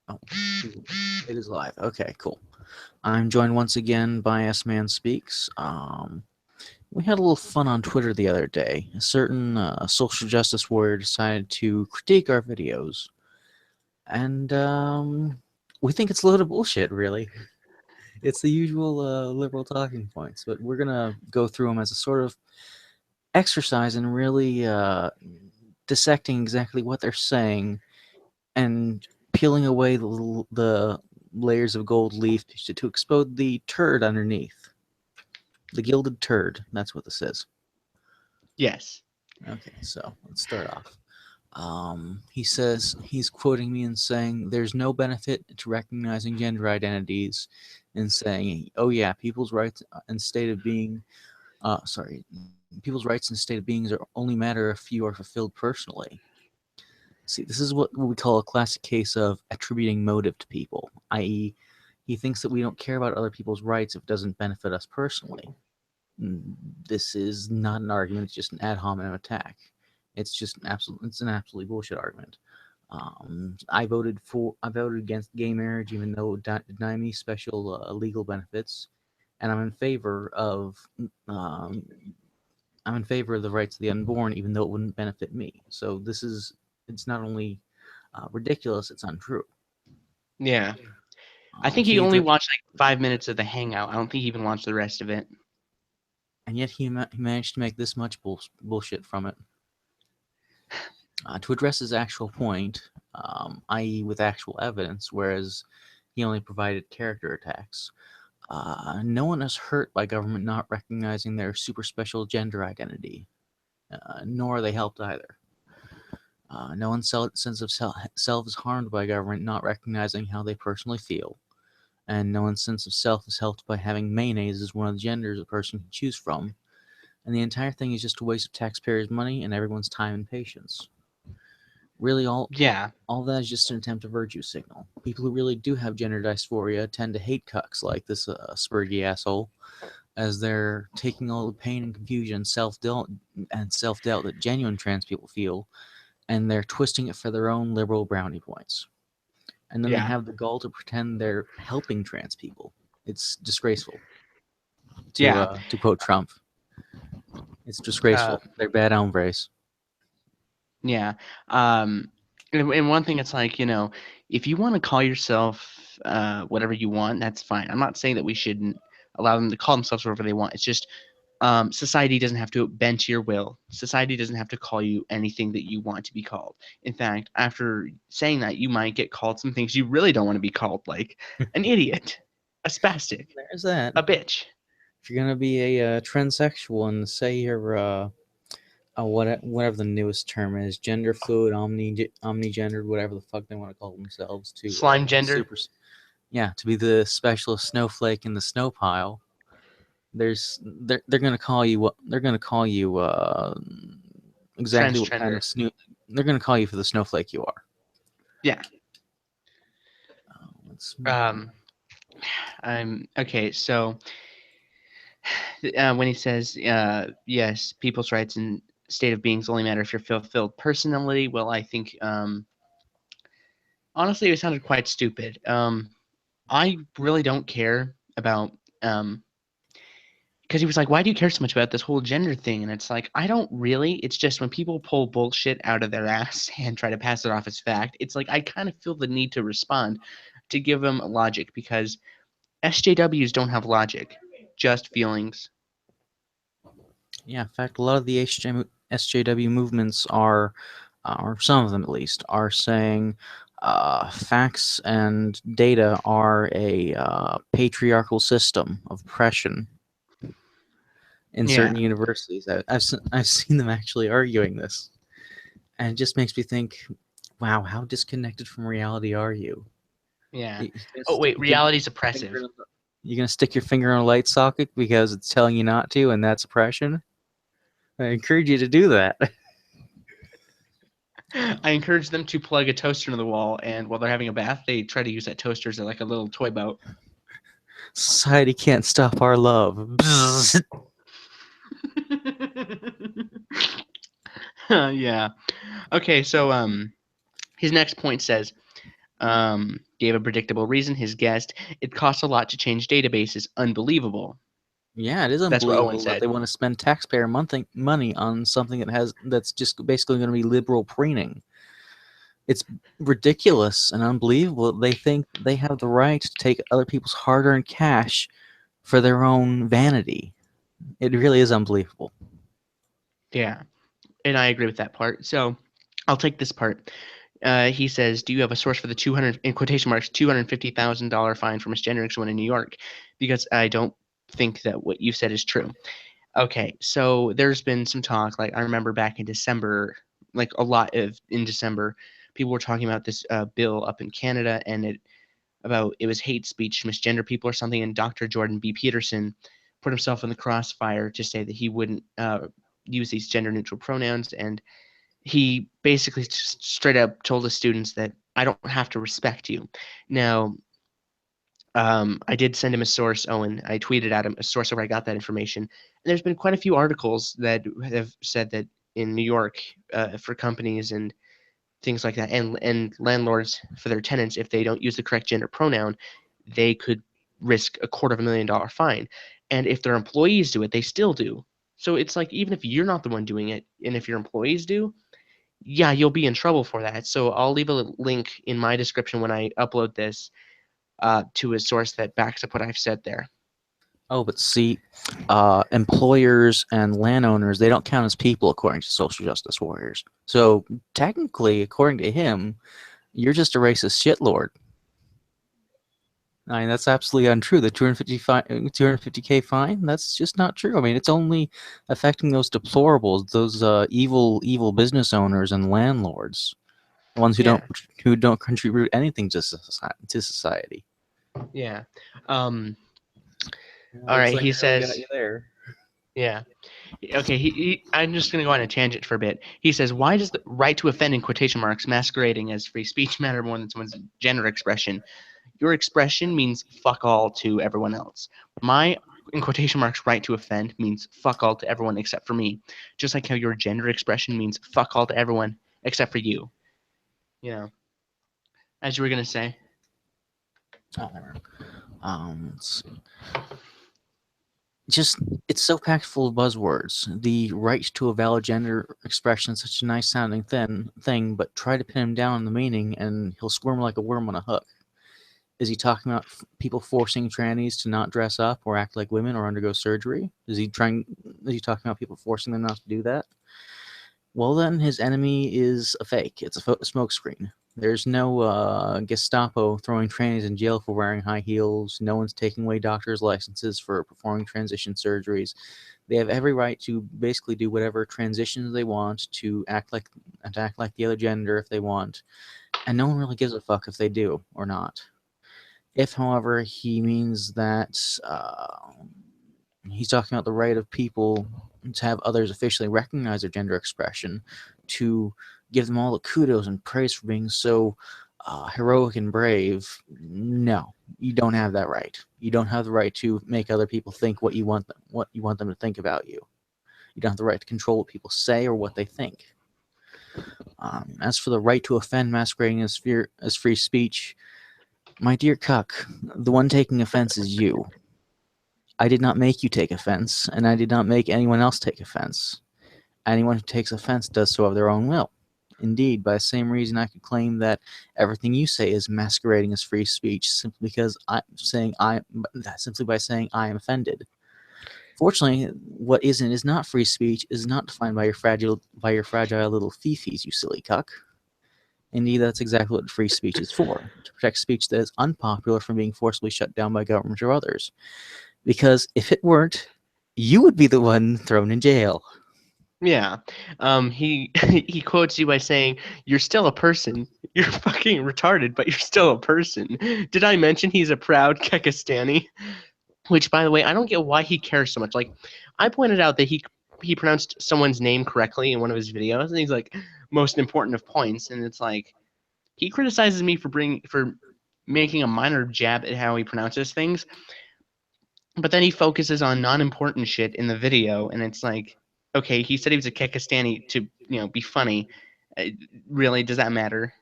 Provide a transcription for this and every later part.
Oh, it is live. Okay, cool. I'm joined once again by S-Man Speaks. We had a little fun on Twitter the other day. A certain social justice warrior decided to critique our videos, and we think it's a load of bullshit, really. It's the usual liberal talking points, but we're gonna go through them as a sort of exercise in really dissecting exactly what they're saying and peeling away the layers of gold leaf to expose the turd underneath. The gilded turd. That's what this is. Yes. Okay, so let's start off. He says he's quoting me and saying there's no benefit to recognizing gender identities and saying, oh yeah, people's rights and state of being, people's rights and state of beings are only matter if you are fulfilled personally. See, this is what we call a classic case of attributing motive to people, i.e., he thinks that we don't care about other people's rights if it doesn't benefit us personally. This is not an argument; it's just an ad hominem attack. It's an absolutely bullshit argument. I voted against gay marriage, even though it deny me special legal benefits, and um, I'm in favor of the rights of the unborn, even though it wouldn't benefit me. So it's not only ridiculous, it's untrue. Yeah. I think he He only addressed, watched like 5 minutes of the hangout. I don't think he even watched the rest of it. and yet he managed to make this much bullshit from it. To address his actual point, i.e., with actual evidence, whereas he only provided character attacks. No one is hurt by government not recognizing their super special gender identity, nor are they helped either. No one's sense of self is harmed by government not recognizing how they personally feel, and no one's sense of self is helped by having mayonnaise as one of the genders a person can choose from, and the entire thing is just a waste of taxpayers' money and everyone's time and patience. Really, Yeah. all that is just an attempt to virtue signal. People who really do have gender dysphoria tend to hate cucks like this spurgy asshole, as they're taking all the pain and confusion and self-doubt that genuine trans people feel, and they're twisting it for their own liberal brownie points. And then they Yeah. have the gall to pretend they're helping trans people. It's disgraceful. Yeah. To quote Trump, it's Uh, disgraceful. They're bad hombres. yeah. Um, and one thing it's like, if you want to call yourself whatever you want, that's fine. I'm not saying that we shouldn't allow them to call themselves whatever they want. It's just society doesn't have to bend to your will. Society doesn't have to call you anything that you want to be called. In fact, after saying that, you might get called some things you really don't want to be called, like an idiot, a spastic, There's that. a bitch. If you're gonna be a transsexual and say you're whatever the newest term is, gender fluid, omnigendered, whatever the fuck they want to call themselves, to Slime gender. to be the specialist snowflake in the snow pile. They're gonna call you what they're gonna call you exactly what kind Transgender. of they're gonna call you for the snowflake you are. Yeah. Let's move on. Um, I'm okay. So when he says, yes, people's rights and state of beings only matter if you're fulfilled personally, well, I think, honestly, it sounded quite stupid. I really don't care about, because he was like, why do you care so much about this whole gender thing? And it's like, I don't really. It's just when people pull bullshit out of their ass and try to pass it off as fact, it's like I kind of feel the need to respond, to give them logic, because SJWs don't have logic, just feelings. Yeah, in fact, a lot of the SJW movements are, or some of them at least, are saying facts and data are a patriarchal system of oppression in Yeah. certain universities. I've seen them actually arguing this, and it just makes me think, wow, how disconnected from reality are you? Yeah. You gonna Oh stick wait, your reality's finger oppressive. in you're gonna stick your finger on a light socket because it's telling you not to, and that's oppression. I encourage you to do that. I encourage them to plug a toaster into the wall, and while they're having a bath, they try to use that toaster as like a little toy boat. Society can't stop our love. Bzzz. Yeah. Okay, so his next point says, Gave a predictable reason. His guest, it costs a lot to change databases. Unbelievable. Yeah, it is That's what Owen unbelievable that said. they want to spend taxpayer money on something that's just basically going to be liberal preening. It's ridiculous and unbelievable. They think they have the right to take other people's hard-earned cash for their own vanity. It really is unbelievable. Yeah, and I agree with that part. So I'll take this part. He says, "Do you have a source for the 200 in quotation marks $250,000 fine for misgendering someone in New York?" Because I don't think that what you said is true. Okay, so there's been some talk. Like I remember back in December, like a lot of in December, people were talking about this bill up in Canada, and it was hate speech, misgender people or something. And Dr. Jordan B. Peterson put himself in the crossfire to say that he wouldn't use these gender neutral pronouns, and he basically just straight up told the students that I don't have to respect you. Now, I did send him a source, Owen. I tweeted at him a source where I got that information. And there's been quite a few articles that have said that in New York, for companies and things like that, and landlords for their tenants, if they don't use the correct gender pronoun, they could risk $250,000 fine. And if their employees do it, they still do. So it's like even if you're not the one doing it, and if your employees do, yeah, you'll be in trouble for that. So I'll leave a link in my description when I upload this to a source that backs up what I've said there. Oh, but see, employers and landowners, they don't count as people according to social justice warriors. So technically, according to him, you're just a racist shitlord. I mean, that's absolutely untrue. The 250K fine, that's just not true. I mean, it's only affecting those deplorables, those evil business owners and landlords, the ones Yeah, who don't contribute anything to society. yeah. Yeah, All looks right, like he I really got says, you there. yeah. Okay, I'm just going to go on a tangent for a bit. He says, why does the right to offend in quotation marks masquerading as free speech matter more than someone's gender expression? Your expression means fuck all to everyone else. My, in quotation marks, right to offend means fuck all to everyone except for me. Just like how your gender expression means fuck all to everyone except for you. You know, as you were going to say. Oh, never mind. Let's see. Just it's so packed full of buzzwords. The right to a valid gender expression is such a nice sounding thing, but try to pin him down on the meaning, and he'll squirm like a worm on a hook. Is he talking about people forcing trannies to not dress up or act like women or undergo surgery? Is he talking about people forcing them not to do that? Well, then his enemy is a fake. It's a smokescreen. There's no Gestapo throwing trannies in jail for wearing high heels. No one's taking away doctors' licenses for performing transition surgeries. They have every right to basically do whatever transitions they want, to act like the other gender if they want, and no one really gives a fuck if they do or not. If, however, he means that he's talking about the right of people to have others officially recognize their gender expression, to give them all the kudos and praise for being so heroic and brave. No, you don't have that right. You don't have the right to make other people think what you want them to think about you. You don't have the right to control what people say or what they think. As for the right to offend masquerading as free speech, my dear cuck, the one taking offense is you. I did not make you take offense, and I did not make anyone else take offense. Anyone who takes offense does so of their own will. Indeed, by the same reason I could claim that everything you say is masquerading as free speech simply by saying I am offended. Fortunately, what isn't is not free speech is not defined by your fragile little fifis, you silly cuck. Indeed, that's exactly what free speech is for, to protect speech that is unpopular from being forcibly shut down by government or others. Because if it weren't, you would be the one thrown in jail. Yeah. He he quotes you by saying, "You're still a person. You're fucking retarded, but you're still a person." Did I mention he's a proud Kekistani? Which, by the way, I don't get why he cares so much. Like, I pointed out that he pronounced someone's name correctly in one of his videos, and he's like, most important of points, and it's like he criticizes me for making a minor jab at how he pronounces things, but then he focuses on non-important shit in the video, and it's like, okay, he said he was a Kekistani to be funny. Uh, Really, does that matter?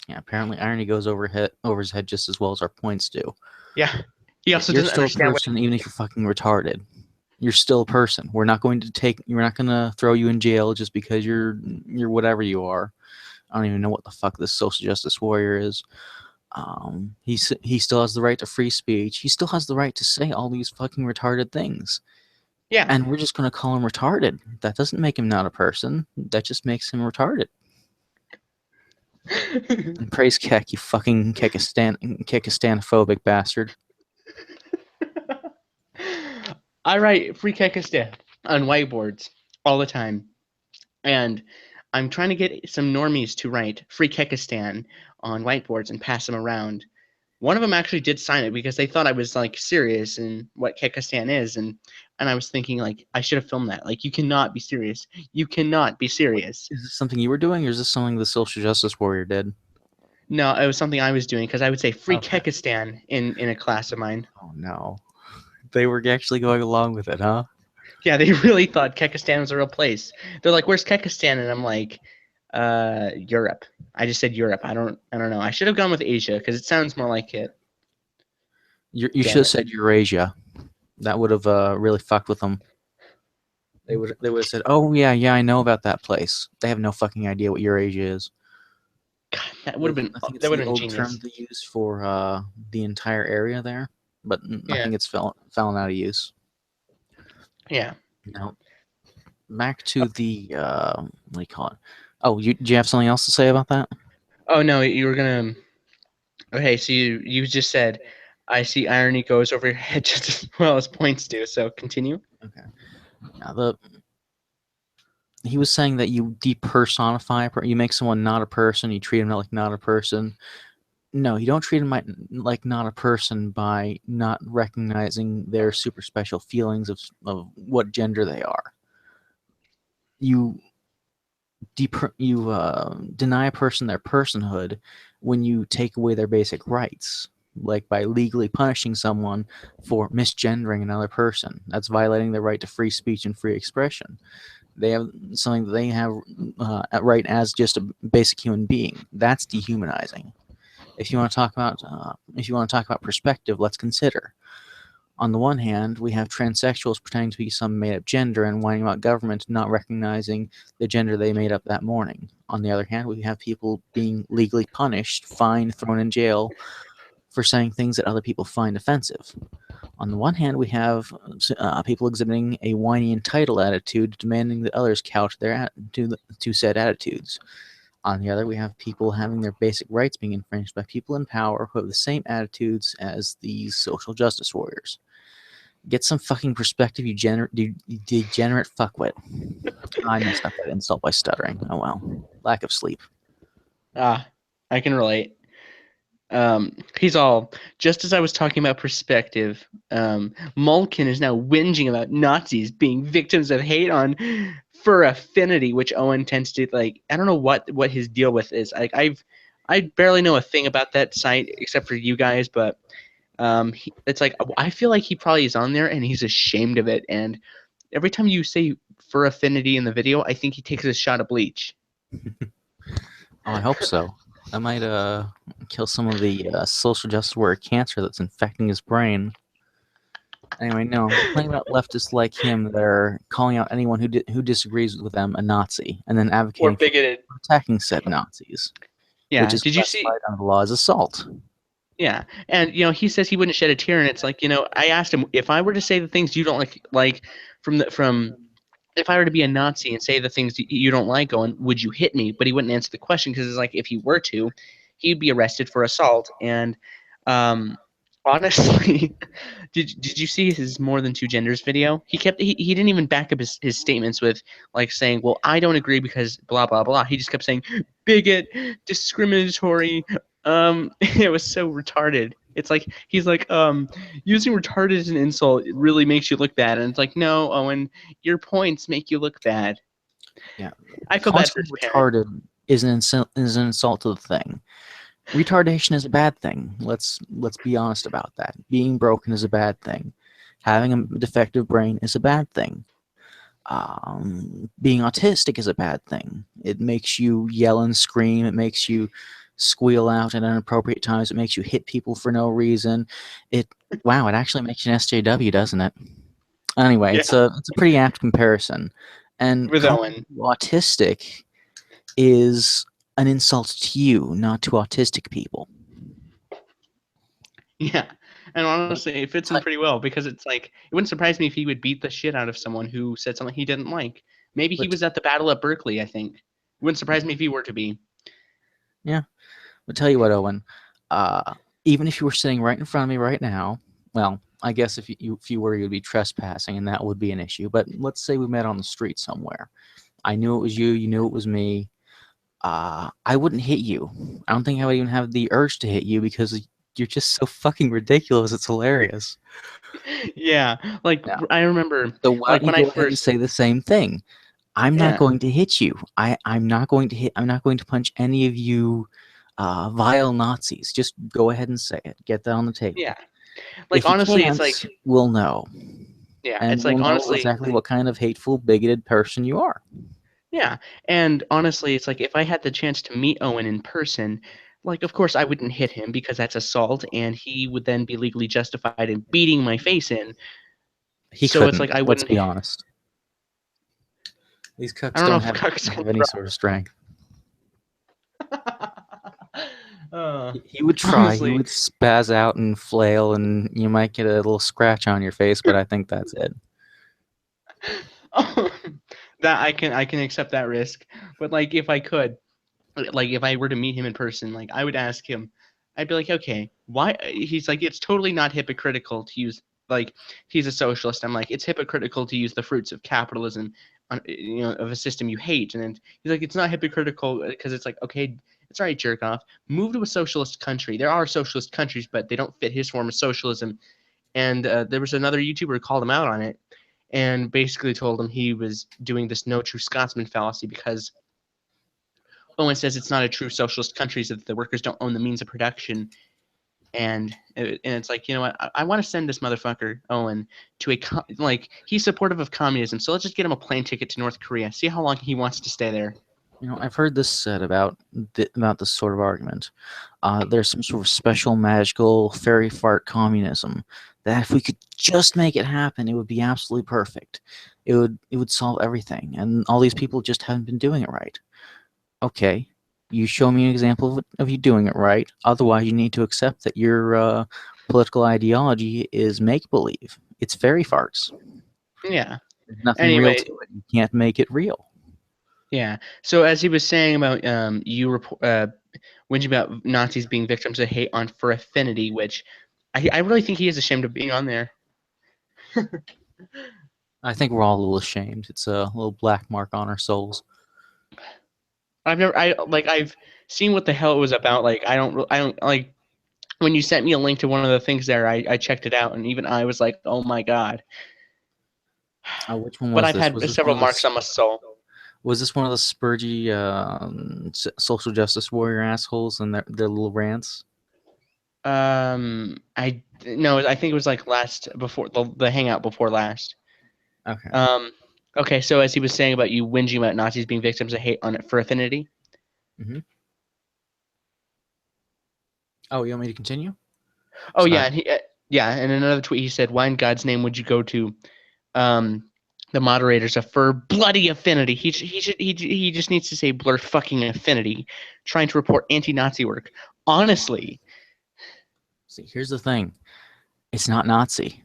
Yeah, apparently irony goes over his head just as well as our points do. Yeah. He also You're doesn't still a understand what. person, even if you're fucking retarded. You're still a person. We're not going to throw you in jail just because you're whatever you are. I don't even know what the fuck this social justice warrior is. He still has the right to free speech. He still has the right to say all these fucking retarded things. Yeah. And we're just going to call him retarded. That doesn't make him not a person. That just makes him retarded. And praise Keck, you fucking Kekistanophobic bastard. I write free Kekistan on whiteboards all the time. And I'm trying to get some normies to write free Kekistan on whiteboards and pass them around. One of them actually did sign it because they thought I was like serious in what Kekistan is, and I was thinking like I should have filmed that. Like you cannot be serious. You cannot be serious. Is this something you were doing, or is this something the social justice warrior did? No, it was something I was doing because I would say free Okay. Kekistan in a class of mine. Oh no. They were actually going along with it, huh? Yeah, they really thought Kekistan was a real place. They're like, "Where's Kekistan?" And I'm like, Europe. I just said Europe. I don't know. I should have gone with Asia because it sounds more like it. You should Damn have it. said Eurasia. That would have really fucked with them. They would have said, "Oh yeah, I know about that place." They have no fucking idea what Eurasia is. God, that would have been I think it's that would the have been old term genius. they use for the entire area there, but I Yeah, think it's fallen out of use. yeah. Now, back to the what do you call it? Oh, do you have something else to say about that? Oh no, you were gonna. Okay, so you just said, "I see irony goes over your head just as well as points do." So continue. Okay. Now he was saying that you depersonify, you make someone not a person, you treat them like not a person. No, you don't treat them like not a person by not recognizing their super special feelings of what gender they are. You deny a person their personhood when you take away their basic rights, like by legally punishing someone for misgendering another person. That's violating their right to free speech and free expression. They have something that they have right as just a basic human being. That's dehumanizing. If you want to talk about perspective, let's consider. On the one hand, we have transsexuals pretending to be some made-up gender and whining about government not recognizing the gender they made up that morning. On the other hand, we have people being legally punished, fined, thrown in jail for saying things that other people find offensive. On the one hand, we have people exhibiting a whiny entitled attitude, demanding that others couch to said attitudes. On the other, we have people having their basic rights being infringed by people in power who have the same attitudes as these social justice warriors. Get some fucking perspective, you degenerate fuckwit. I messed up that insult by stuttering. Oh well. Lack of sleep. Ah, I can relate. He's all just as I was talking about perspective. Malkin is now whinging about Nazis being victims of hate on for affinity, which Owen tends to like. I don't know what his deal with is. Like I barely know a thing about that site except for you guys, but it's like I feel like he probably is on there and he's ashamed of it. And every time you say for affinity in the video, I think he takes a shot of bleach. Oh, I hope so. That might kill some of the social justice warrior cancer that's infecting his brain. Anyway, no, I'm complaining about leftists like him that are calling out anyone who disagrees with them a Nazi, and then Or advocating for bigoted. attacking said Nazis, which Yeah. is Did you see? classified under the law as assault. Yeah, and he says he wouldn't shed a tear, and it's like I asked him if I were to say the things you don't like from if I were to be a Nazi and say the things you don't like, going, would you hit me? But he wouldn't answer the question because it's like if he were to, he'd be arrested for assault. And um, honestly, did you see his more than two genders video? He didn't even back up his statements with like saying, well, I don't agree because blah blah blah. He just kept saying bigot, discriminatory. It was so retarded. It's like he's like using retarded as an insult really makes you look bad, and it's like no, Owen, your points make you look bad. Yeah, I feel calling bad for someone his parent. retarded is an insult to the thing. Retardation is a bad thing. Let's be honest about that. Being broken is a bad thing. Having a defective brain is a bad thing. Being autistic is a bad thing. It makes you yell and scream. It makes you squeal out at inappropriate times. It makes you hit people for no reason. It wow, it actually makes you an SJW, doesn't it? Anyway, Yeah, it's a pretty apt comparison. And with calling Owen. you autistic is an insult to you, not to autistic people. Yeah, and Let honestly, it fits him me pretty well because it's like it wouldn't surprise me if he would beat the shit out of someone who said something he didn't like. Maybe he but was at the battle at Berkeley. I think it wouldn't surprise me if he were to be. yeah, I'll tell you what, Owen. Uh, Even if you were sitting right in front of me right now, well, I guess if you were, you'd be trespassing, and that would be an issue. But let's say we met on the street somewhere. I knew it was you. You knew it was me. I wouldn't hit you. I don't think I would even have the urge to hit you because you're just so fucking ridiculous. It's hilarious. Yeah, like Yeah. I remember, So why like don't you when I go ahead and first, say the same thing? I'm not yeah, going to hit you. I'm not going to hit. I'm not going to punch any of you, vile Nazis. Just go ahead and say it. Get that on the yeah, table. like If you honestly, it's can't, like, we'll know, yeah, and it's like we'll know honestly, exactly what kind of hateful, bigoted person you are. yeah, and honestly, it's like if I had the chance to meet Owen in person, like of course I wouldn't hit him because that's assault, and he would then be legally justified in beating my face in. He So it's like couldn't. I Let's wouldn't. be honest. These I cooks don't know don't if Cuck's have gonna any sort of strength. uh, He would try. He honestly, would spaz out and flail, and you might get a little scratch on your face, but I think that's it. that I can accept that risk. But like if I could, like if I were to meet him in person, like I would ask him, I'd be like, okay, why? He's like, it's totally not hypocritical to use, like, he's a socialist. I'm like, it's hypocritical to use the fruits of capitalism on, of a system you hate. And then he's like, it's not hypocritical because it's like, okay, it's all right, jerk off. Move to a socialist country. There are socialist countries, but they don't fit his form of socialism. And there was another YouTuber who called him out on it and basically told him he was doing this no true Scotsman fallacy because Owen says it's not a true socialist country, so that the workers don't own the means of production. And it's like, you know what? I want to send this motherfucker Owen to like he's supportive of communism, so let's just get him a plane ticket to North Korea. See how long he wants to stay there. I've heard this said about this sort of argument. There's some sort of special magical fairy fart communism that if we could just make it happen, it would be absolutely perfect. It would solve everything, and all these people just haven't been doing it right. Okay, you show me an example of you doing it right. Otherwise, you need to accept that your political ideology is make believe. It's fairy farts. Yeah. There's nothing real Anyway, to it. You can't make it real. yeah. So as he was saying about you report whinging about Nazis being victims of hate on for affinity, which I really think he is ashamed of being on there. I think we're all a little ashamed. It's a little black mark on our souls. I've seen what the hell it was about. Like I don't like when you sent me a link to one of the things there. I checked it out, and even I was like, oh my god. Which one But was I've this? had several marks on my soul. Was this one of the spurgy social justice warrior assholes and their little rants? I no, I think it was like last before the hangout before last. Okay. Um, okay, so as he was saying about you whinging about Nazis being victims of hate on for affinity. Hmm. Oh, you want me to continue? Oh Should I? yeah, and in another tweet he said, "Why in God's name would you go to um the moderators of for bloody affinity?" He just needs to say blur fucking affinity, trying to report anti-Nazi work. Honestly, See, here's the thing. It's not Nazi.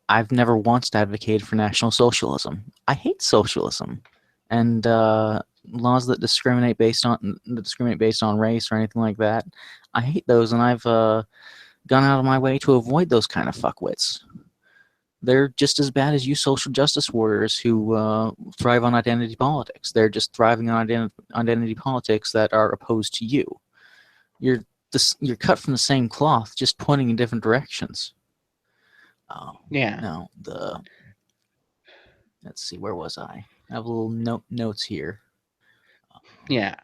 I've never once advocated for National Socialism. I hate socialism, and laws that discriminate based on race or anything like that. I hate those, and I've gone out of my way to avoid those kind of fuckwits. They're just as bad as you social justice warriors who thrive on identity politics. They're just thriving on identity politics that are opposed to you. You're you're cut from the same cloth, just pointing in different directions. yeah, No, let's see, where was I? I have little notes here. yeah.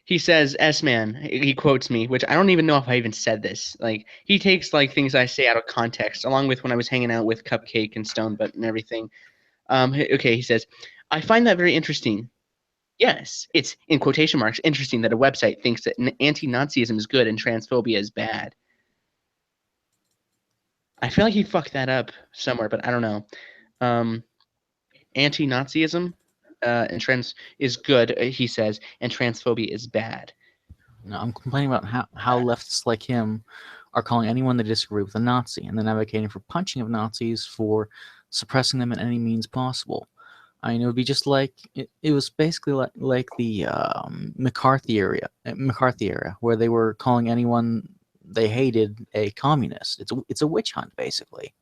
He says, "S-man." He quotes me, which I don't even know if I even said this. Like he takes like things I say out of context, along with when I was hanging out with Cupcake and Stonebutt and everything. Okay, he says, "I find that very interesting. Yes, it's in quotation marks interesting that a website thinks that anti-Nazism is good and transphobia is bad. I feel like he fucked that up somewhere, but I don't know. Anti-Nazism and trans is good, he says, and transphobia is bad. No, I'm complaining about how leftists like him are calling anyone they disagree with a Nazi, and then advocating for punching of Nazis, for suppressing them in any means possible. I mean, it would be just like it was basically like the McCarthy era, where they were calling anyone they hated a communist. It's a witch hunt, basically.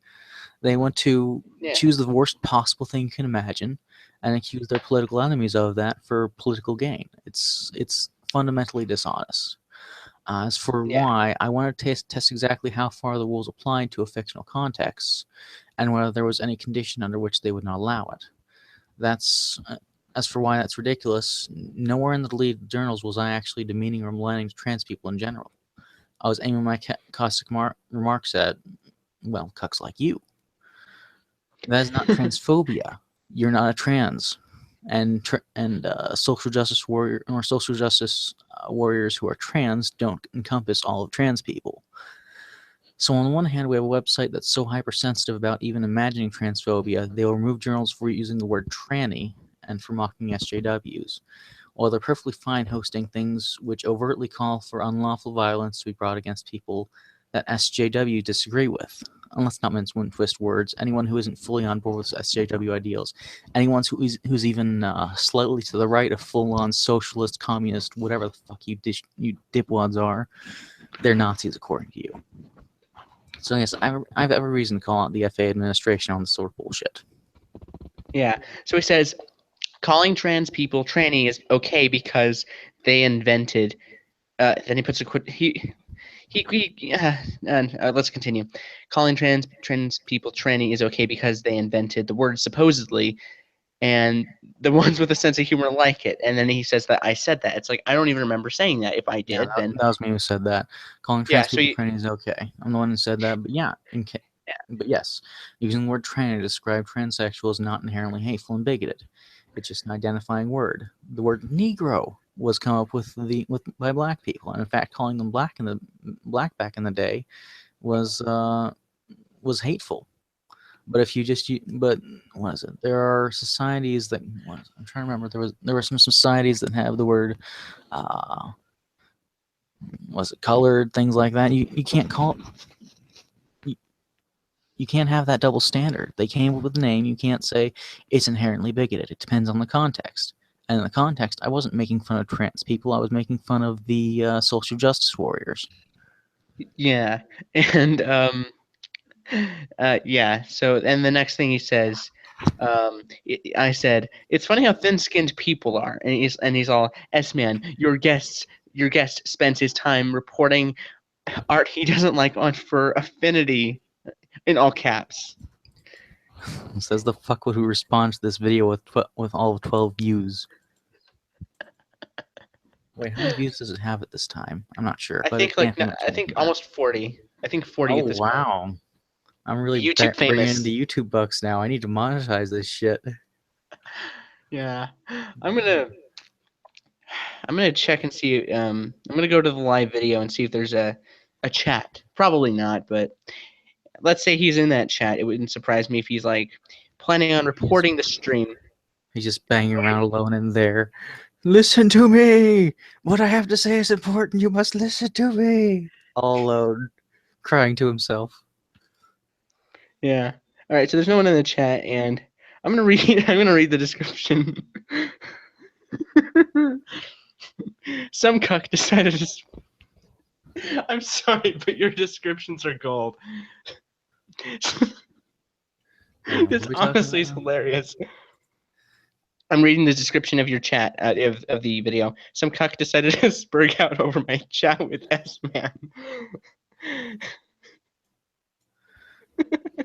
They want to Yeah, choose the worst possible thing you can imagine and accuse their political enemies of that for political gain. It's fundamentally dishonest. As for yeah, why, I want to test exactly how far the rules applied to a fictional context, and whether there was any condition under which they would not allow it. That's as for why that's ridiculous. Nowhere in the deleted journals was I actually demeaning or maligning trans people in general. I was aiming my caustic remarks at, well, cucks like you. That is not transphobia. You're not a trans, and social justice warriors who are trans don't encompass all of trans people. So on the one hand, we have a website that's so hypersensitive about even imagining transphobia, they will remove journals for using the word tranny and for mocking SJWs, while they're perfectly fine hosting things which overtly call for unlawful violence to be brought against people that SJWs disagree with. And let's not mince and twist words. Anyone who isn't fully on board with SJW ideals, anyone who's even slightly to the right of full-on socialist, communist, whatever the fuck you dipwads are, they're Nazis according to you. So yes, I have every reason to call out the FA administration on this sort of bullshit. yeah. So he says calling trans people tranny is okay because they invented. Then he puts a quote. Let's continue. Calling trans people tranny is okay because they invented the word supposedly, and the ones with a sense of humor like it. And then he says that I said that. It's like I don't even remember saying that. If I Yeah, did, then that was me who said that. Calling yeah. trans So people you, tranny is okay. I'm the one who said that, but yeah, but yes, using the word tranny to describe transsexual is not inherently hateful and bigoted. It's just an identifying word. The word Negro was come up with by black people, and in fact, calling them black back in the day was hateful. But if you just but what is it? There are societies that I'm trying to remember. There were some societies that have the word uh, was it colored, things like that. You can't call you, you can't have that double standard. They came up with a name. You can't say it's inherently bigoted. It depends on the context. And in the context, I wasn't making fun of trans people. I was making fun of the social justice warriors. yeah, and yeah. So and the next thing he says, I said it's funny how thin-skinned people are, and he's all S-man. Your guest spends his time reporting art he doesn't like on for affinity in all caps. It says the fuck would who responds to this video with all of 12 views. Wait, how many views does it have at this time? I'm not sure, but it can't be much I more think than that. almost 40. I think 40 Oh at this point. wow, I'm really YouTube bringing in famous. the YouTube bucks now. I need to monetize this shit. Yeah, I'm gonna check and see. I'm gonna go to the live video and see if there's a chat. Probably not, but let's say he's in that chat. It wouldn't surprise me if he's like planning on He's, reporting the stream. he's just banging around alone in there. Listen to me. What I have to say is important. You must listen to me. All alone, crying to himself. Yeah. All right. So there's no one in the chat, and I'm gonna read. I'm gonna read the description. Some cuck decided to. I'm sorry, but your descriptions are gold. This What are we talking honestly about is now? hilarious. I'm reading the description of your chat of the video. Some cuck decided to spurg out over my chat with S-Man.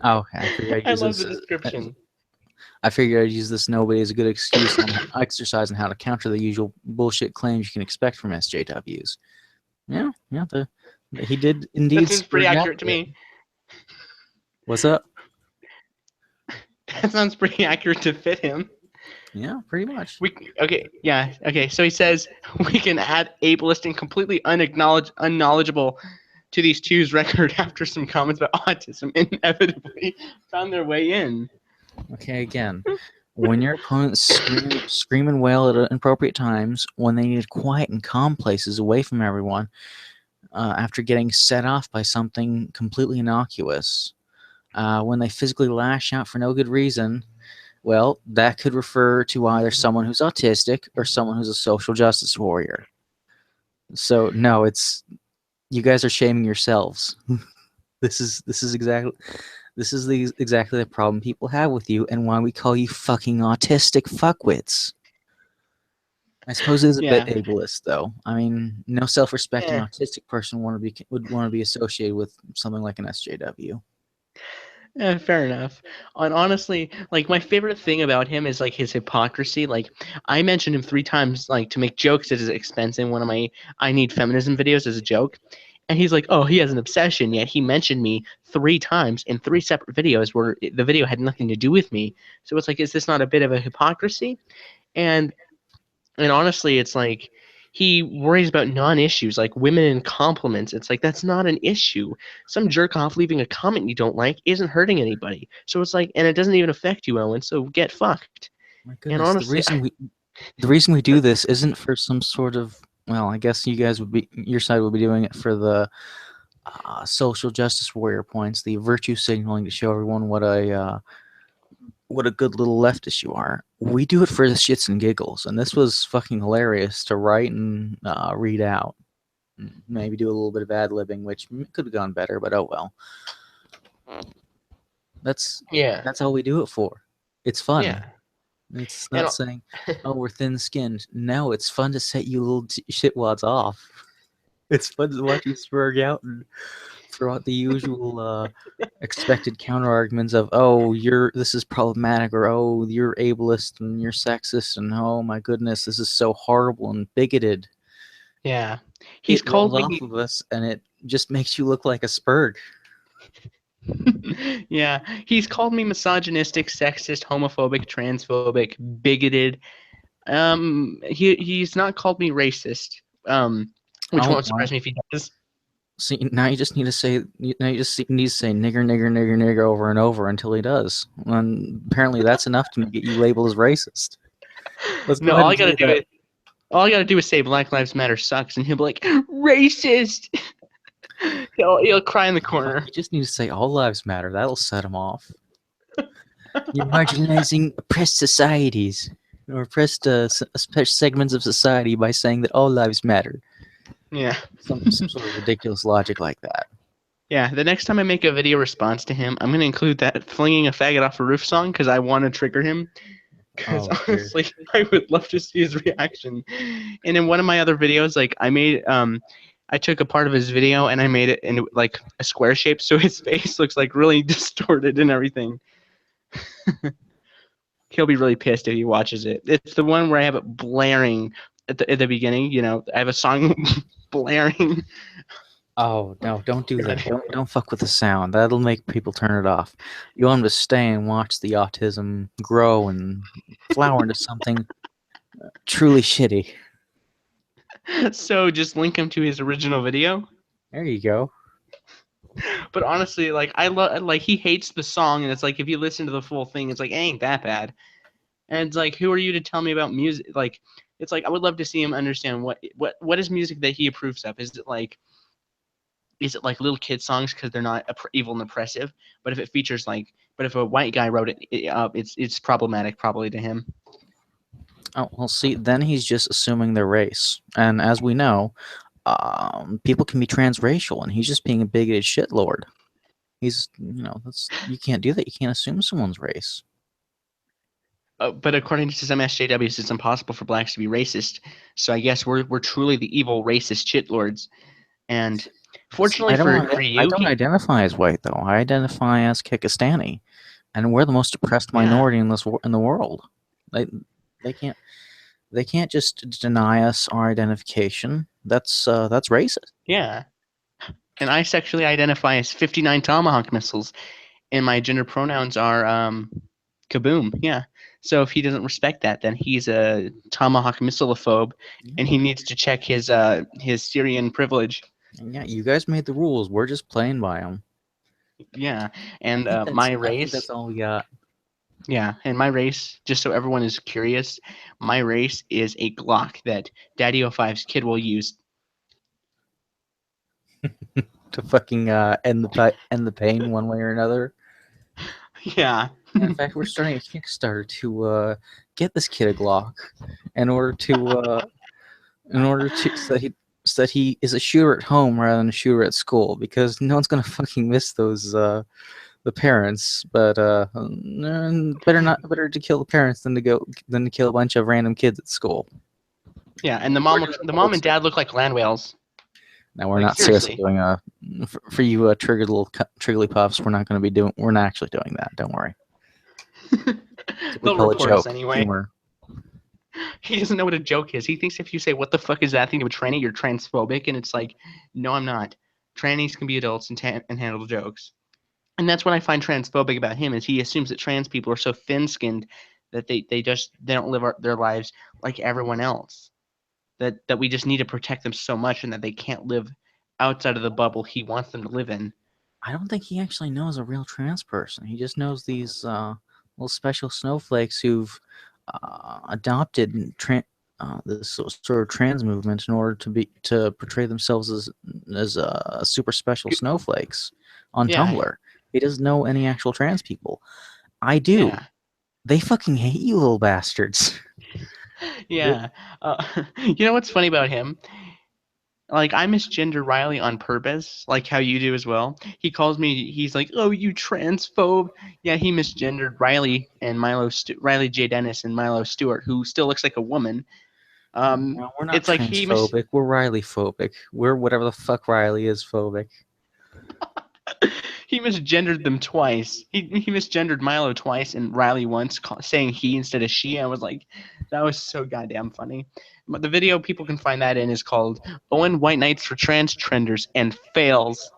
Oh, okay. I figured I'd I use love the this. description. I figured I'd use this nobody as a good excuse on exercise and how to counter the usual bullshit claims you can expect from SJWs. Yeah, he did That indeed seems pretty spurge out accurate to a bit. me. What's up? That sounds pretty accurate to fit him. Yeah, pretty much. Okay. So he says we can add ableist and completely unknowledgeable to these two's record after some comments about autism inevitably found their way in. Okay, again, when your opponents scream and wail at inappropriate times, when they need quiet and calm places away from everyone, after getting set off by something completely innocuous, when they physically lash out for no good reason, well, that could refer to either someone who's autistic or someone who's a social justice warrior. So no, it's you guys are shaming yourselves. This is exactly the problem people have with you, and why we call you fucking autistic fuckwits. I suppose it is a bit Yeah. ableist, though. I mean, no self-respecting Eh. autistic person would want to be associated with something like an SJW. Fair enough. And honestly, like my favorite thing about him is like his hypocrisy. Like I mentioned him 3 times, like to make jokes at his expense in one of my I Need Feminism videos as a joke, and he's like, "Oh, he has an obsession." Yet he mentioned me 3 times in 3 separate videos where the video had nothing to do with me. So it's like, is this not a bit of a hypocrisy? And and honestly, it's like he worries about non-issues like women and compliments. It's like that's not an issue. Some jerk off leaving a comment you don't like isn't hurting anybody. So it's like, and it doesn't even affect you, Owen. So get fucked. My And goodness, honestly, the reason we do this isn't for some sort of, well, I guess your side would be doing it for the social justice warrior points, the virtue signaling to show everyone what a good little leftist you are. We do it for the shits and giggles, and this was fucking hilarious to write and read out. Maybe do a little bit of ad libbing, which could have gone better, but oh well. That's yeah, that's all we do it for. It's yeah, fun. It's and not saying, "Oh, we're thin-skinned." No, it's fun to set you little shitwads off. It's fun to watch you spurg out and throw out the usual expected counter arguments of, "Oh, this is problematic," or "Oh, you're ableist and you're sexist," and "Oh my goodness, this is so horrible and bigoted." yeah. He's It rolls called off me. of us, and it just makes you look like a spurg. Yeah, he's called me misogynistic, sexist, homophobic, transphobic, bigoted. He's not called me racist. Which Oh won't well. surprise me if he does. See, now you just need to say nigger, nigger, nigger, nigger over and over until he does. And apparently that's enough to get you labeled as racist. Let's go No, ahead and say that. all I gotta do is say Black Lives Matter sucks, and he'll be like, racist. He'll cry in the Fuck, corner. you just need to say all lives matter. That'll set him off. You're marginalizing oppressed societies or oppressed segments of society by saying that all lives matter. Yeah. Some sort of ridiculous logic like that. Yeah, the next time I make a video response to him, I'm gonna include that flinging a faggot off a roof song because I want to trigger him. Because Oh dear. honestly, I would love to see his reaction. And in one of my other videos, like I took a part of his video and I made it in like a square shape, so his face looks like really distorted and everything. He'll be really pissed if he watches it. It's the one where I have it blaring at the beginning. You know, I have a song blaring. Oh no! Don't do God. that. Don't fuck with the sound. That'll make people turn it off. You want them to stay and watch the autism grow and flower into something truly shitty. So just link him to his original video. There you go. But honestly, like I love, like he hates the song, and it's like if you listen to the full thing, it's like it ain't that bad. And it's like, who are you to tell me about music? Like, it's like I would love to see him understand what is music that he approves of. Is it like little kid songs because they're not evil and oppressive? But if it features like, but if a white guy wrote it's problematic probably to him. Oh well, see, then he's just assuming their race, and as we know, people can be transracial, and he's just being a bigoted shitlord. That's you can't do that. You can't assume someone's race. But according to some SJWs, it's impossible for blacks to be racist. So I guess we're truly the evil racist shitlords. And See, fortunately for I you, don't identify as white though. I identify as Kyrgyzstani, and we're the most oppressed yeah, minority in the world. They they can't they can't just deny us our identification. That's racist. yeah. And I sexually identify as 59 Tomahawk missiles, and my gender pronouns are kaboom. Yeah. So if he doesn't respect that, then he's a tomahawk missilophobe, and he needs to check his Syrian privilege. Yeah, you guys made the rules. We're just playing by them. Yeah, and I think that's all we got. and my race, just so everyone is curious, my race is a Glock that Daddy O5's kid will use. To fucking end the pain one way or another. Yeah. In fact, we're starting a Kickstarter to get this kid a Glock in order to so that he is a shooter at home rather than a shooter at school, because no one's gonna fucking miss those the parents. But better to kill the parents than to kill a bunch of random kids at school. Yeah, and the mom and dad look like land whales. Now we're Like, not seriously seriously. doing for you triggered little triggly puffs. We're not going to be doing. We're not actually doing that. Don't worry. We They'll call it report us joke anyway. humor. He doesn't know what a joke is. He thinks if you say, "What the fuck is that thing of a tranny?" you're transphobic, and it's like, no, I'm not. Trannies can be adults and handle jokes. And that's what I find transphobic about him, is he assumes that trans people are so thin-skinned that they don't live their lives like everyone else. That we just need to protect them so much, and that they can't live outside of the bubble he wants them to live in. I don't think he actually knows a real trans person. He just knows these little special snowflakes who've adopted this sort of trans movement in order to portray themselves as super special snowflakes on Yeah, Tumblr. He doesn't know any actual trans people. I do. yeah, They fucking hate you, little bastards. yeah. You know what's funny about him? Like, I misgender Riley on purpose, like how you do as well. He calls me. He's like, "Oh, you transphobe." Yeah, he misgendered Riley and Riley J. Dennis and Milo Stewart, who still looks like a woman. No, we're not It's like transphobic. We're Riley phobic. We're whatever the fuck Riley is phobic. he misgendered them twice. He misgendered Milo twice and Riley once, saying he instead of she. I was like, that was so goddamn funny. But the video people can find that in is called "Owen White Knights for Trans Trenders and Fails."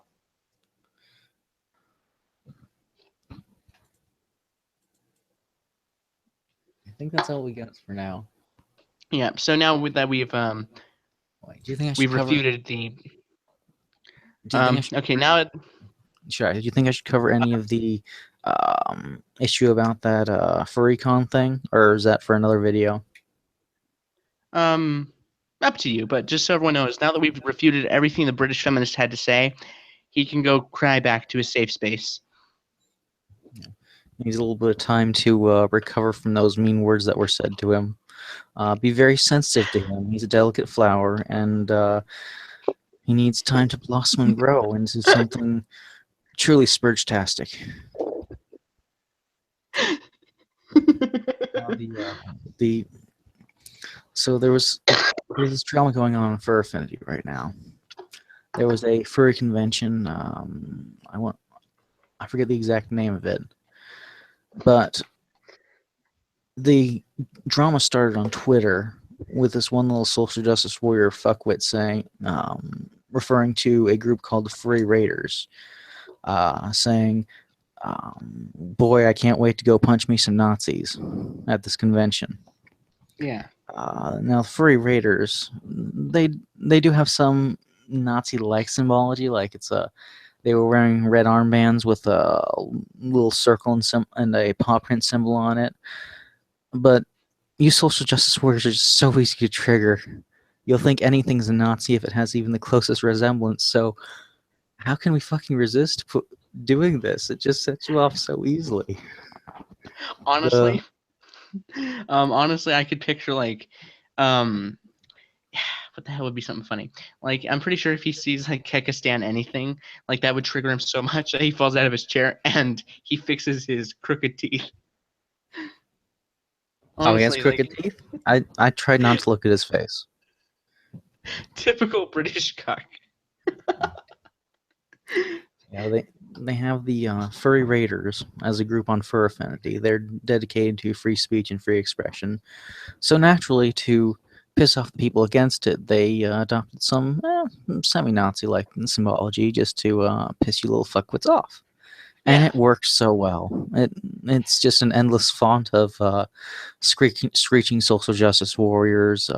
I think that's all we got for now. Yeah. So now with that, we've Wait, do you think I should cover? refuted the. Do you think I should? Okay, now Sure. Do you think I should cover any of the issue about that furrycon thing, or is that for another video? up to you. But just so everyone knows, now that we've refuted everything the British feminist had to say, he can go cry back to his safe space. He needs a little bit of time to recover from those mean words that were said to him. Be very sensitive to him. He's a delicate flower, and he needs time to blossom and grow into something truly sperge-tastic. So there's this drama going on in Fur Affinity right now. There was a furry convention. I forget the exact name of it, but the drama started on Twitter with this one little social justice warrior fuckwit saying, referring to a group called the Furry Raiders, saying, "Boy, I can't wait to go punch me some Nazis at this convention." Yeah. Now, the Furry Raiders, they do have some Nazi-like symbology, like they were wearing red armbands with a little circle and a paw print symbol on it. But you social justice warriors are just so easy to trigger. You'll think anything's a Nazi if it has even the closest resemblance. So how can we fucking resist doing this? It just sets you off so easily. Honestly, honestly, I could picture like, what the hell would be something funny? Like, I'm pretty sure if he sees like Kekistan anything, like that would trigger him so much that he falls out of his chair and he fixes his crooked teeth. Oh, he has Honestly, crooked like, teeth? I tried not to look at his face. typical British cuck. Yeah, they have the Furry Raiders as a group on Fur Affinity. They're dedicated to free speech and free expression. So naturally, to piss off the people against it, they adopted some semi-Nazi-like symbology just to piss you little fuckwits off. And Yeah. it worked so well. it's just an endless font of screeching social justice warriors,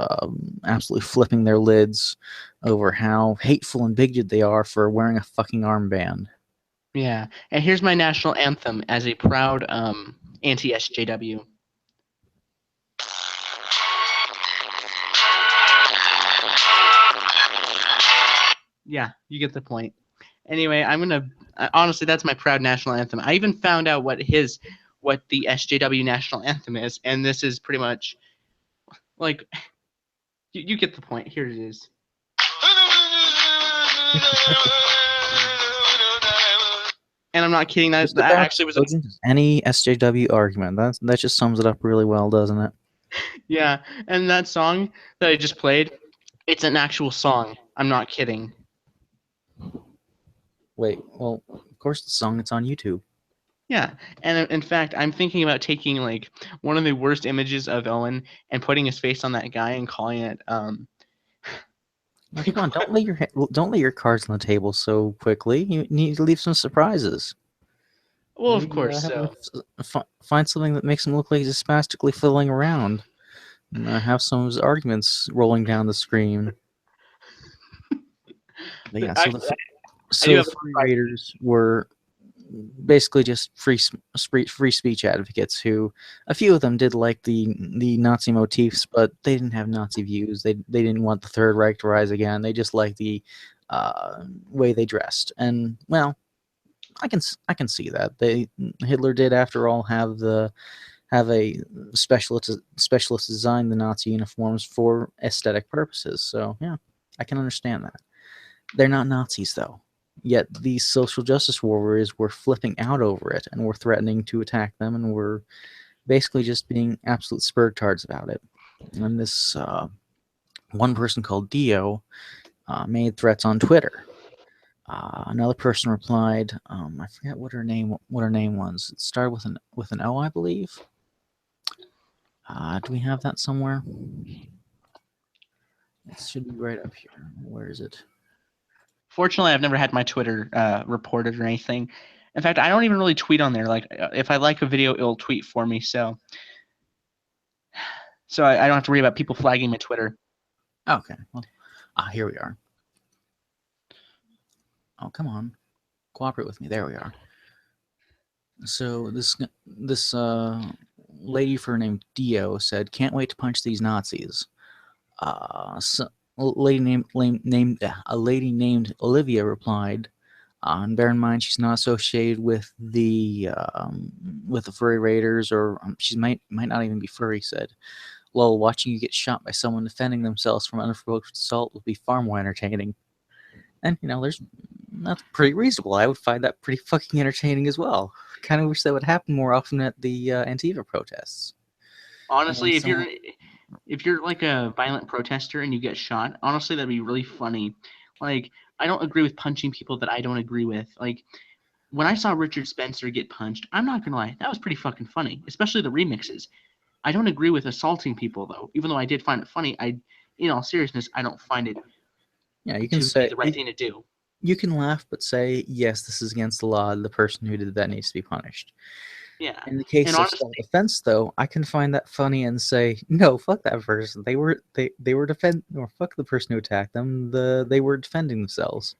absolutely flipping their lids over how hateful and bigoted they are for wearing a fucking armband. Yeah. And here's my national anthem as a proud anti-SJW. Yeah, you get the point. Anyway, honestly, that's my proud national anthem. I even found out what the SJW national anthem is, and this is pretty much like you get the point. Here it is. And I'm not kidding. Just That about actually was any SJW argument. That just sums it up really well, doesn't it? yeah. And that song that I just played, it's an actual song. I'm not kidding. Wait, well, of course the song, it's on YouTube. Yeah, and in fact, I'm thinking about taking like one of the worst images of Owen and putting his face on that guy and calling it. Now, come on, don't lay your cards on the table so quickly. You need to leave some surprises. Well, of Maybe course. So find something that makes him look like he's spastically fiddling around, and have some of his arguments rolling down the screen. But yeah, so do the have a furry surprise. raiders were basically just free speech advocates who, a few of them did like the Nazi motifs, but they didn't have Nazi views. They didn't want the Third Reich to rise again. They just liked the way they dressed. And well, I can see that. Hitler did, after all, have a specialist design the Nazi uniforms for aesthetic purposes. So yeah, I can understand that. They're not Nazis though. Yet these social justice warriors were flipping out over it and were threatening to attack them and were basically just being absolute spurgtards about it. And this one person called Dio made threats on Twitter. Another person replied. I forget what her name was. It started with an O, I believe. Do we have that somewhere? It should be right up here. Where is it? Fortunately, I've never had my Twitter reported or anything. In fact, I don't even really tweet on there. Like, if I like a video, it'll tweet for me. So I don't have to worry about people flagging my Twitter. Okay. Well, here we are. Oh, come on. Cooperate with me. There we are. So this lady for named Dio said, "Can't wait to punch these Nazis." So a lady named Olivia replied, and bear in mind she's not associated with the furry raiders, or she might not even be furry. Said, "Lol, watching you get shot by someone defending themselves from unprovoked assault would be far more entertaining." And that's pretty reasonable. I would find that pretty fucking entertaining as well. Kind of wish that would happen more often at the Antifa protests. Honestly, if you're like a violent protester and you get shot, honestly, that'd be really funny. Like, I don't agree with punching people that I don't agree with. Like, when I saw Richard Spencer get punched, I'm not gonna lie, that was pretty fucking funny, especially the remixes. I don't agree with assaulting people though, even though I did find it funny. In all seriousness, I don't find it Yeah, you can to be the right thing to do. You can laugh, but say, yes, this is against the law. The person who did that needs to be punished. Yeah. In the case And of honestly, self-defense, though, I can find that funny and say, no, fuck that person. They were or fuck the person who attacked them. They were defending themselves.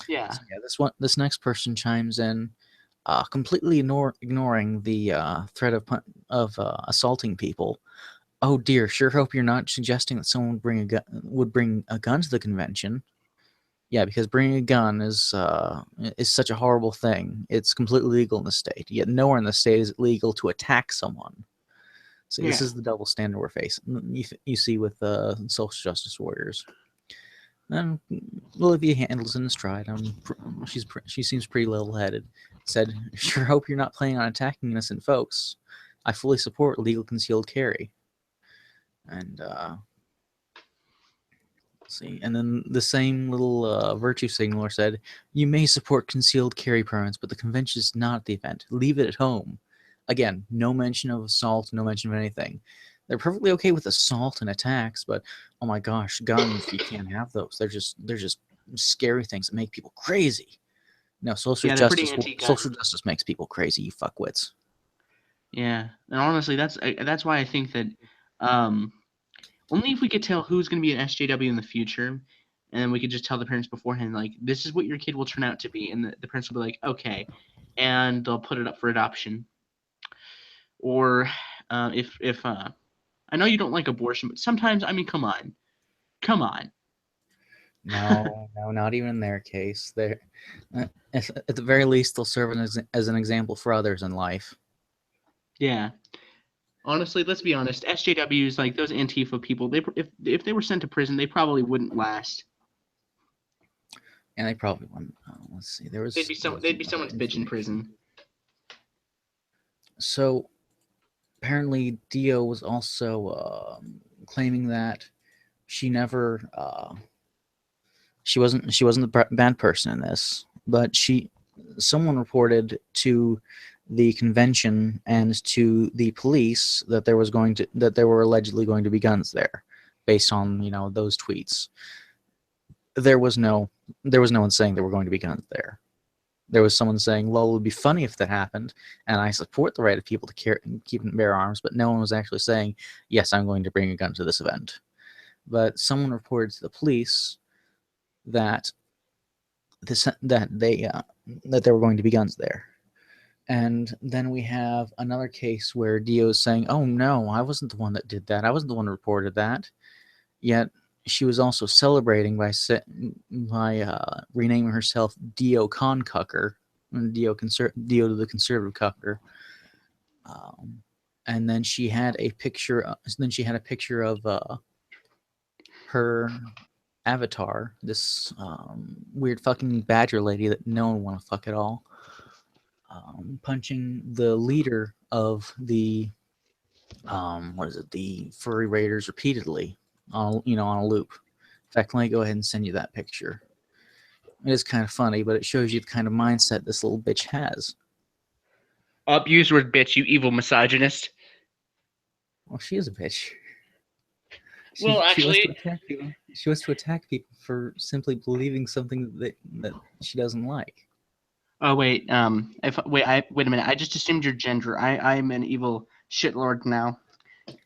yeah. So, yeah, this next person chimes in, completely ignoring the threat of assaulting people. Oh dear, sure hope you're not suggesting that someone would bring a gun to the convention. Yeah, because bringing a gun is such a horrible thing. It's completely legal in the state. Yet nowhere in the state is it legal to attack someone. So this is the double standard we're facing. You see with social justice warriors. And Olivia handles it in stride. She seems pretty level-headed. Said, "Sure hope you're not planning on attacking innocent folks. I fully support legal concealed carry." And see, and then the same little virtue signaler said, "You may support concealed carry permits, but the convention is not the event. Leave it at home." Again, no mention of assault, no mention of anything. They're perfectly okay with assault and attacks, but oh my gosh, guns, you can't have those. They're just scary things that make people crazy. No, social justice makes people crazy, you fuckwits. Yeah, and honestly, that's why I think that um, only if we could tell who's going to be an SJW in the future, and then we could just tell the parents beforehand, like, this is what your kid will turn out to be, and the parents will be like, okay, and they'll put it up for adoption. Or if I know you don't like abortion, but sometimes, I mean, come on, No, no, not even in their case. They're at the very least they'll serve as an example for others in life. yeah. Honestly, let's be honest. SJWs, like those Antifa people, if they were sent to prison, they probably wouldn't last. And they probably won't. Let's see. They'd be someone's bitch in prison. So apparently, Dio was also claiming that she never she wasn't the bad person in this, but someone reported to the convention and to the police that there were allegedly going to be guns there, based on those tweets. There was no one saying there were going to be guns there. There was someone saying, "Well, it would be funny if that happened," and I support the right of people to keep and bear arms, but no one was actually saying, "Yes, I'm going to bring a gun to this event." But someone reported to the police that that there were going to be guns there. And then we have another case where Dio is saying, "Oh no, I wasn't the one that did that. I wasn't the one who reported that." Yet she was also celebrating by renaming herself Dio Con Cucker, Dio the conservative cucker. Um, and then she had a picture. Of her avatar, this weird fucking badger lady that no one want to fuck at all, punching the leader of the what is it, the furry raiders repeatedly on a loop. In fact, let me go ahead and send you that picture. It is kind of funny, but it shows you the kind of mindset this little bitch has. Up, use word bitch, you evil misogynist. Well, she is a bitch. Well, She wants to actually, attack people. She wants to attack people for simply believing something that she doesn't like. oh wait, wait a minute. I just assumed your gender. I'm an evil shitlord now.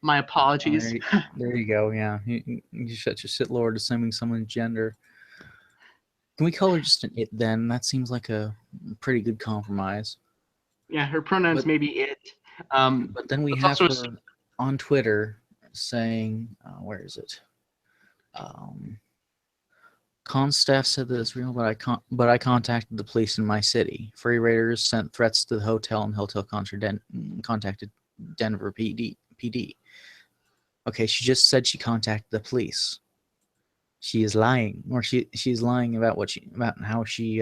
My Oh, apologies. there you go. Yeah, you shut your shit, Lord, assuming someone's gender. Can we call her just an it then? That seems like a pretty good compromise. Yeah, her pronouns But may be it. Um, but then we let's have also her on Twitter saying, where is it? Um, Constaff said that it's real, but I contacted the police in my city. Free raiders sent threats to the hotel, and the hotel contacted Denver PD. Okay, she just said she contacted the police. She is lying, or she's lying about how she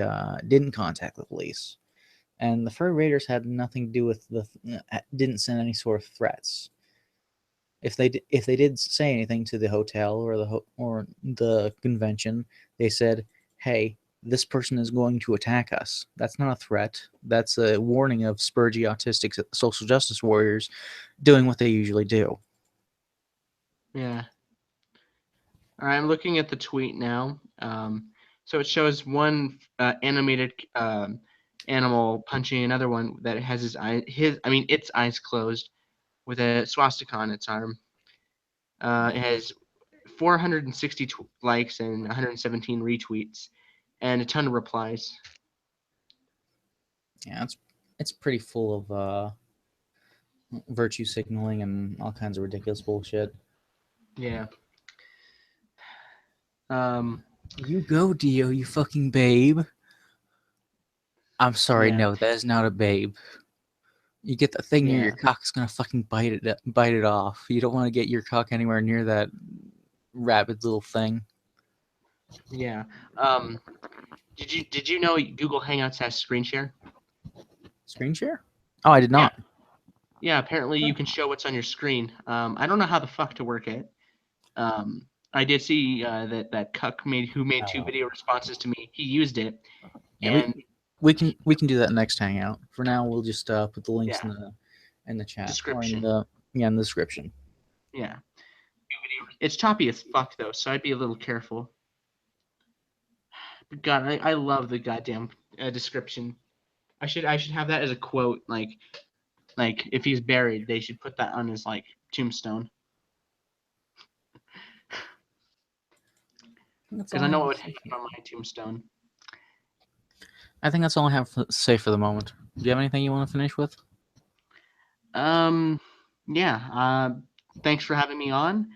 didn't contact the police. And the fur raiders had nothing to do with didn't send any sort of threats. If they did say anything to the hotel or the convention, they said, "Hey, this person is going to attack us." That's not a threat. That's a warning of spurgy autistic social justice warriors doing what they usually do. yeah. All right, I'm looking at the tweet now. So it shows one animated animal punching another one that has its eyes closed with a swastika on its arm. It has 460 likes and 117 retweets and a ton of replies. Yeah, it's pretty full of virtue signaling and all kinds of ridiculous bullshit. Yeah. Um, You go, Dio, you fucking babe. I'm sorry, yeah. no, that is not a babe. You get that thing near Yeah. your cock, it's gonna fucking bite it off. You don't want to get your cock anywhere near that rabid little thing. Yeah. Did you know Google Hangouts has screen share? Screen share? Oh, I did Yeah. not. Yeah. Apparently, you Oh. can show what's on your screen. I don't know how the fuck to work it. I did see that cuck who made two Oh. video responses to me. He used it, Yeah, and we can do that next hangout. For now, we'll just put the links yeah, in the chat or description. in the description. Yeah, it's choppy as fuck though, so I'd be a little careful. But God, I love the goddamn description. I should have that as a quote. Like Like if he's buried, they should put that on his like tombstone. That's Because all I I know have what to would say. happen on my tombstone. I think that's all I have to say for the moment. Do you have anything you want to finish with? Um, yeah. Thanks for having me on.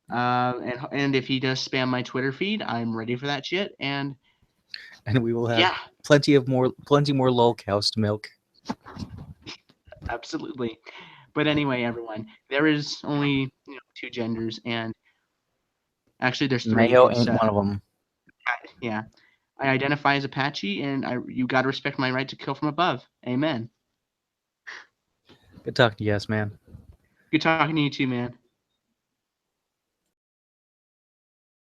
And if he does spam my Twitter feed, I'm ready for that shit. And And we will have yeah, plenty more lolcows to milk. absolutely. But anyway, everyone, there is only two genders, and actually there's three Mayo because ain't one of them. yeah, I identify as Apache, and you got to respect my right to kill from above. Amen. Good talking to you, yes, man. Good talking to you too, man.